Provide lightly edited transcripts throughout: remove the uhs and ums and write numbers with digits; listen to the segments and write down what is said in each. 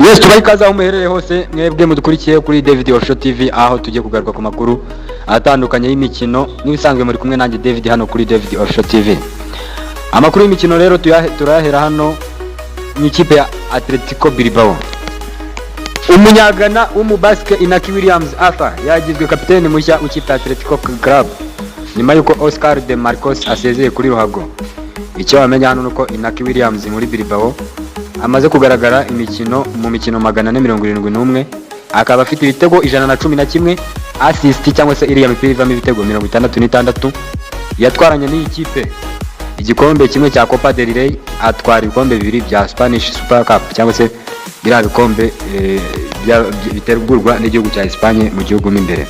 Yes, tubaikaza umuherere hose mwebwe mudukurikiye kuri David Official TV, aho tugiye kugaruka ku makuru atandukanye y'imikino. Nibisanzwe muri kumwe nanjye David hano kuri David Official TV. Amakuru y'imikino rero turahera hano mu ikipe ya Atletico Bilbao. Umunyagana w'umubasket Inaki Williams Arthur yagizwe kapiteni mushya w'ikipe ya Atletico Club nyuma yuko Oscar de Marcos asezeye kuri ruhago. Icyo wamenya hano nuko Inaki Williams muri Bilbao amaze kugaragara mu mikino 471, akaba afite ibitego 111, assist cyangwa se iriya mipira ivamo ibitego 66. Yatwaranye n'iyi kipe igikombe kimwe cya Copa del Rey, atwara ibikombe bibiri bya Spanish Super Cup cyangwa se biriya bikombe biterwa n'igihugu cya Espagne mu gihugu imbere.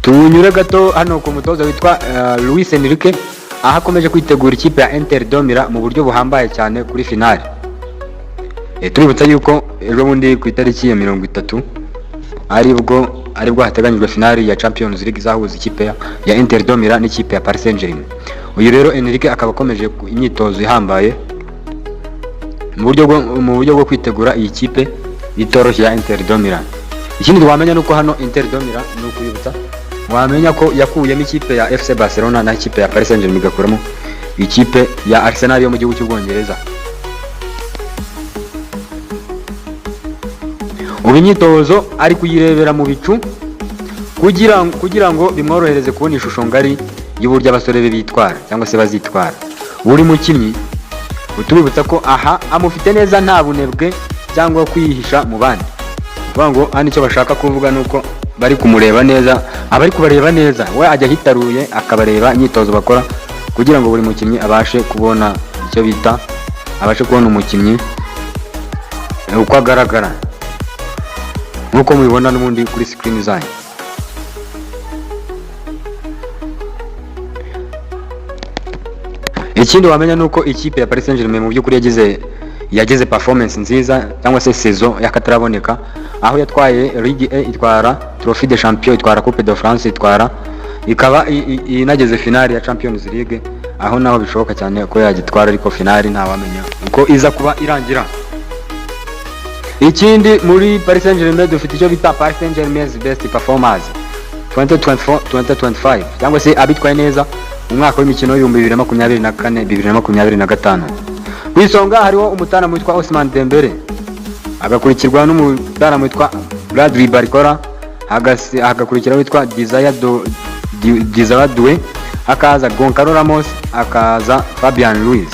Tunyure gato hano ku mutoza witwa Luis Enrique, aho akomeje kwitegura ikipe ya Inter de Milan mu buryo buhambaye cyane kuri finale. Tuributsa yuko ejo bundi ku itariki ya 30 aribwo hateganyijwe finale ya Champions League zahuza ikipe ya Inter de Milan n'ikipe ya Paris Saint-Germain. Uyu rero Enrique akaba akomeje imyitozo ihambaye mu buryo bwo kwitegura iyi kipe itoroshye ya Inter de Milan. Ikindi twamenya nuko hano Inter de Milan n'ukuyibutsa wamenya ko yakuyemo ikipe ya FC Barcelona na ikipe ya Paris Saint-Germain, igakuramo ikipe ya Arsenal yo mu gihugu cy'Ubwongereza. Ubu imyitozo ari kuyirebera mu bicu kugira ngo bimworohereze kubona ishusho ngari y'uburyo abasore be bitwara cyangwa se bazitwara. Buri mukinnyi utubibutsa ko aha amufite neza, nta bunebwe cyangwa kwihisha mu bandi. Kuvuga ngo hano icyo bashaka kuvuga nuko bari kumureba neza, abari kubareba neza, we ajya hitaruye akabareba imyitozo bakora, kugira ngo buri mukinnyi abashe kubona icyo bita umukinnyi uko agaragara, nkuko mubibona n'ubundi kuri screen zanyu. Ikindi wamenya nuko ikipe ya Paris Saint-Germain mu by'ukuri yageze performance nziza cyangwa se saison yakataraboneka, aho yatwaye Ligue 1, itwara Trophée des Champions, itwara Coupe de France, ikaba inageze finale ya Champions League, aho naho bishoboka cyane ko yagitwara, ariko finale ntawamenya uko iza kuba irangira. Ikindi muri Paris Saint-Germain dufite icyo bita Paris Saint-Germain's best performers 2024-2025 cyangwa se abitwaye neza mu mwaka w'imikino 2024-2025. Ku isonga hariho umutana witwa Ousmane Dembele, agakurikirwa n'umutana witwa Bradley Barcola, hagakurikira witwa Desire Doué, hakaza Goncalo Ramos, hakaza Fabian Ruiz.